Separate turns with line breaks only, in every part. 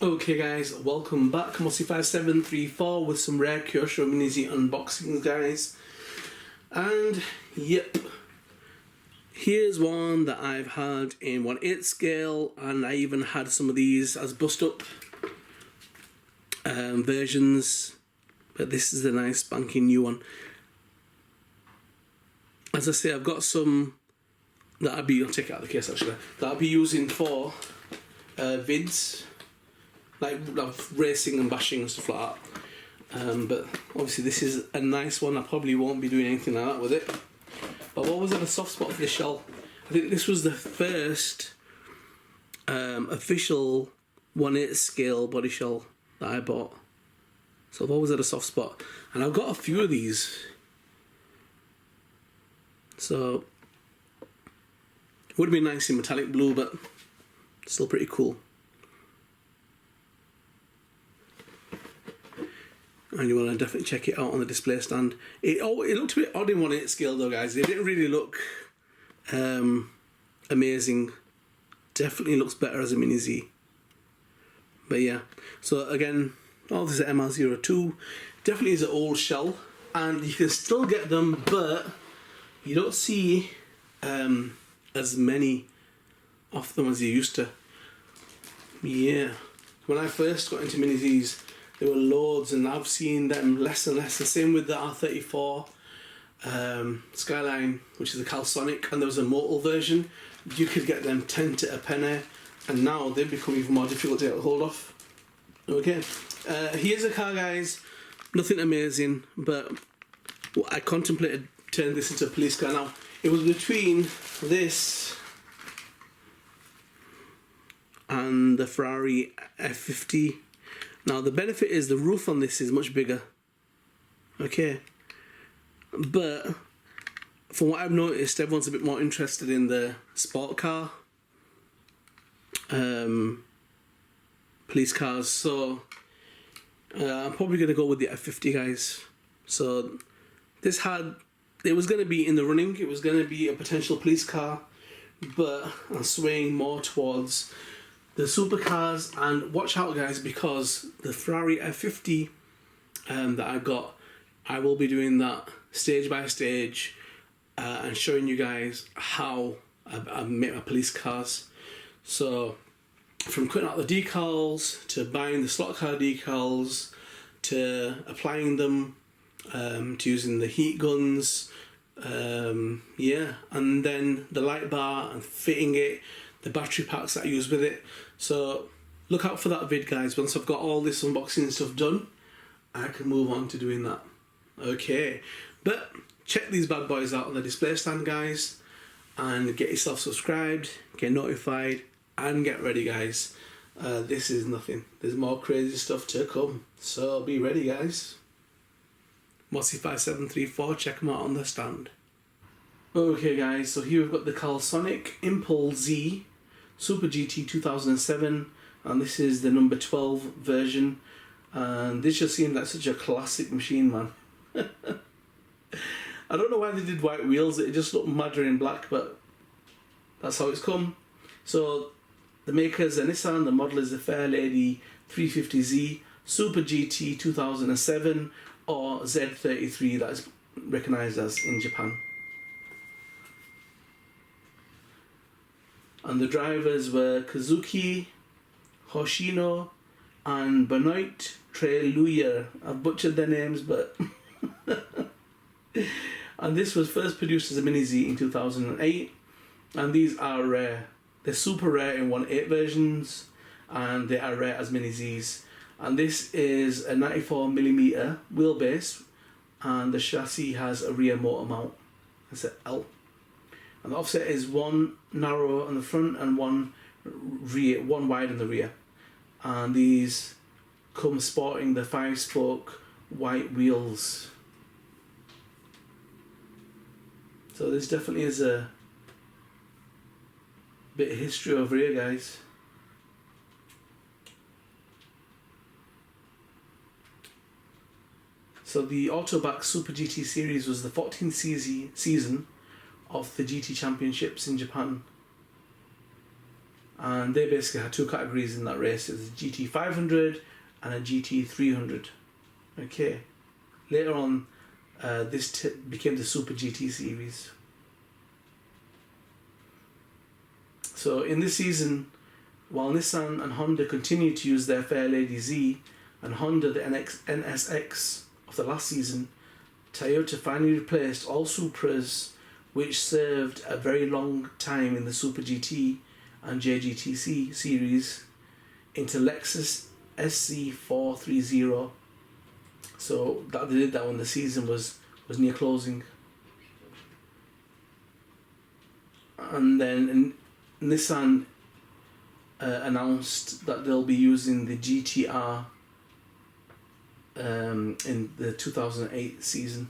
Okay guys, welcome back. Mossy5734 with some rare Kyosho Mini Z unboxings, guys. And yep, here's one that I've had in 1/8 scale, and I even had some of these as bust up versions, but this is the nice spanking new one. As I say, I've got some that I'll take it out of the case actually, that I'll be using for vids, like racing and bashing and stuff like that. But obviously this is a nice one. I probably won't be doing anything like that with it. But what was a soft spot for the shell? I think this was the first official 1/8 scale body shell that I bought. So I've always had a soft spot, and I've got a few of these. So it would have been nice in metallic blue, but still pretty cool. And you want to definitely check it out on the display stand. It looked a bit odd in 1/8 scale though, guys. It didn't really look amazing. Definitely looks better as a Mini Z. But yeah, so again, all this is MR02. Definitely is an old shell, and you can still get them, but you don't see as many of them as you used to. Yeah, when I first got into Mini Zs, there were loads, and I've seen them less and less. The same with the R34 Skyline, which is a Calsonic, and there was a Motul version. You could get them 10 to a penny, and now they've become even more difficult to get hold of. Okay, here's a car, guys. Nothing amazing, but I contemplated turning this into a police car. Now, it was between this and the Ferrari F50. Now the benefit is the roof on this is much bigger, okay, but from what I've noticed, everyone's a bit more interested in the sport car police cars, so I'm probably going to go with the F50, guys. So it was going to be in the running, it was going to be a potential police car, but I'm swaying more towards the supercars. And watch out, guys, because the Ferrari F50 that I got, I will be doing that stage by stage and showing you guys how I make my police cars. So from cutting out the decals, to buying the slot car decals, to applying them, to using the heat guns, yeah, and then the light bar and fitting it, the battery packs that I use with it. So look out for that vid, guys. Once I've got all this unboxing stuff done, I can move on to doing that. Okay, but check these bad boys out on the display stand, guys, and get yourself subscribed, get notified, and get ready, guys. This is nothing. There's more crazy stuff to come, so be ready, guys. Mossy5734, check them out on the stand. Okay, guys, so here we've got the Calsonic Impulse Z Super GT 2007, and this is the number 12 version, and this just seemed like such a classic machine, man. I don't know why they did white wheels, it just looked madder in black, but that's how it's come. So the maker's a Nissan, the model is the Fairlady 350Z Super GT 2007, or Z33 that is recognised as in Japan. And the drivers were Kazuki Hoshino and Benoit Treluyer. I've butchered their names, but and this was first produced as a Mini Z in 2008, and these are rare. They're super rare in 1/8 versions, and they are rare as Mini Zs. And this is a 94mm wheelbase, and the chassis has a rear motor mount. It's an L. And the offset is one narrow on the front and one wide in the rear. And these come sporting the 5-spoke white wheels. So this definitely is a bit of history over here, guys. So the Autobac Super GT series was the 14th season of the GT Championships in Japan. and they basically had two categories in that race. It was a GT500 and a GT300. Okay, later on this became the Super GT series. So in this season, while Nissan and Honda continued to use their Fair Lady Z and Honda the NSX of the last season, Toyota finally replaced all Supras which served a very long time in the Super GT and JGTC series into Lexus SC430. So that they did that when the season was near closing. And then Nissan announced that they'll be using the GTR in the 2008 season.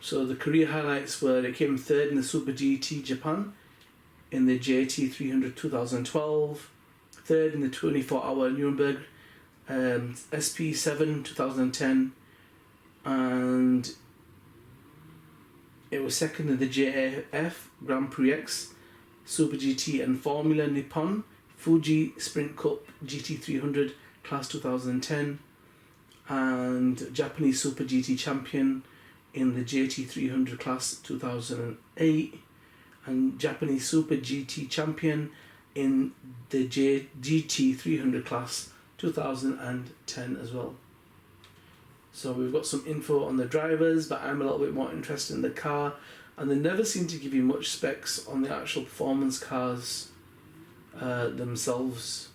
So the career highlights were they came third in the Super GT Japan in the JT300 2012, third in the 24-hour Nuremberg SP7 2010, and it was second in the JAF Grand Prix X Super GT and Formula Nippon Fuji Sprint Cup GT300 class 2010, and Japanese Super GT champion in the JT300 class 2008, and Japanese Super GT champion in the GT300 class 2010 as well. So we've got some info on the drivers, but I'm a little bit more interested in the car, and they never seem to give you much specs on the actual performance cars themselves.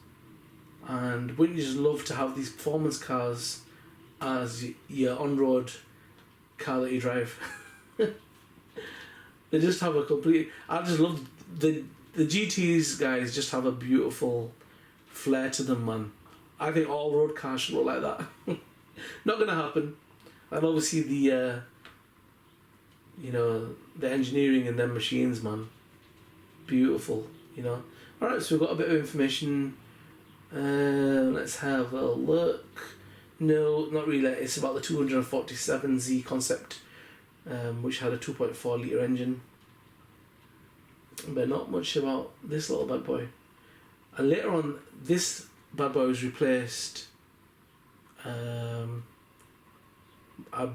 And wouldn't you just love to have these performance cars as your on-road car that you drive? They just have a complete... I just love the GTs, guys. Just have a beautiful flair to them, man. I think all road cars should look like that. Not gonna happen. And obviously the the engineering in them machines, man, beautiful. Alright, so we've got a bit of information. Let's have a look. No, not really. It's about the 247Z concept, which had a 2.4 litre engine, but not much about this little bad boy. And later on, this bad boy was replaced, I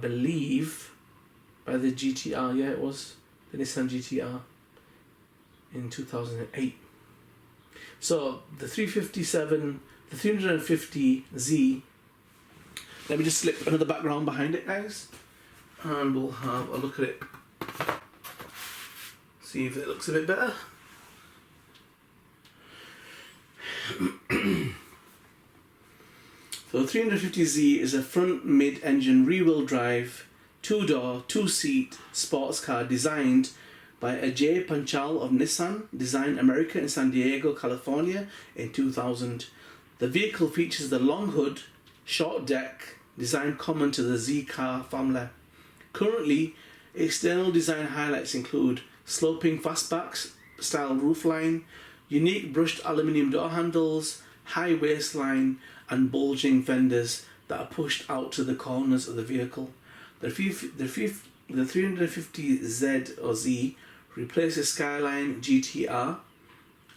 believe, by the GTR. Yeah, it was the Nissan GTR in 2008. So the 350Z. Let me just slip another background behind it, guys, and we'll have a look at it. See if it looks a bit better. So the 350Z is a front mid-engine rear-wheel drive, two-door, two-seat sports car designed by Ajay Panchal of Nissan Design America in San Diego, California in 2000. The vehicle features the long hood, short deck, design common to the Z car family. Currently, external design highlights include sloping fastback style roofline, unique brushed aluminium door handles, high waistline, and bulging fenders that are pushed out to the corners of the vehicle. The 350Z or Z replaces Skyline GTR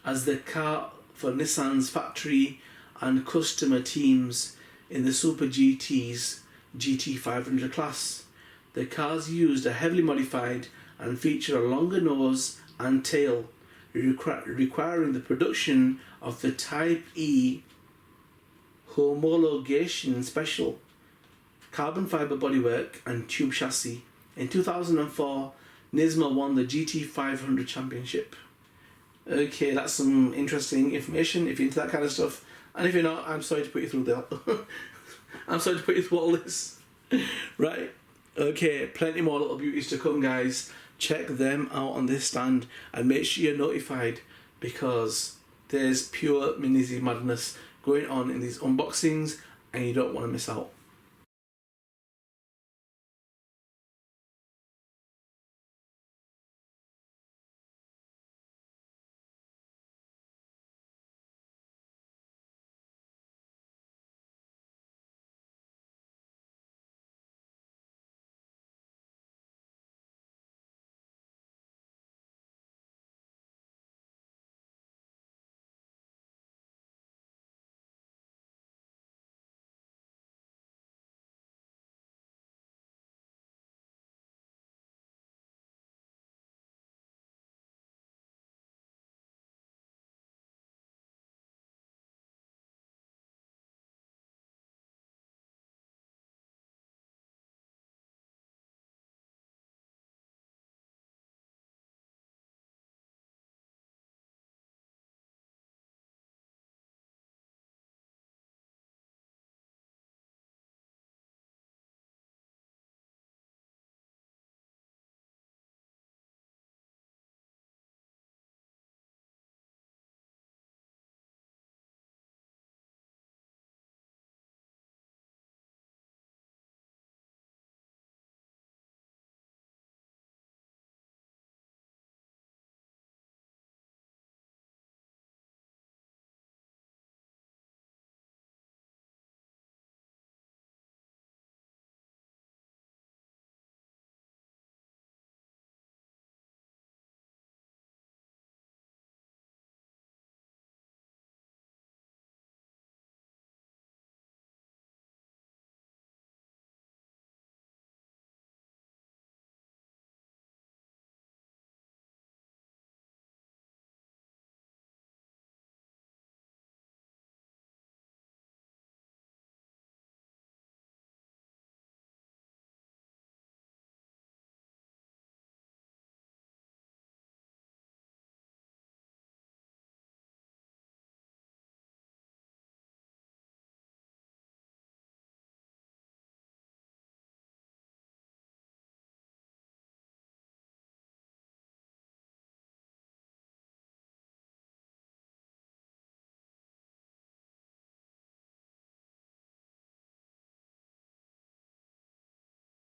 as the car for Nissan's factory and customer teams in the Super GT's GT500 class. The cars used are heavily modified and feature a longer nose and tail, requiring the production of the Type E homologation special carbon fibre bodywork and tube chassis. In 2004, Nismo won the GT500 championship. Okay, that's some interesting information if you're into that kind of stuff. And if you're not, I'm sorry to put you through that. I'm sorry to put you through all this. Right, okay, plenty more little beauties to come, guys. Check them out on this stand and make sure you're notified, because there's pure Mini Z madness going on in these unboxings and you don't want to miss out.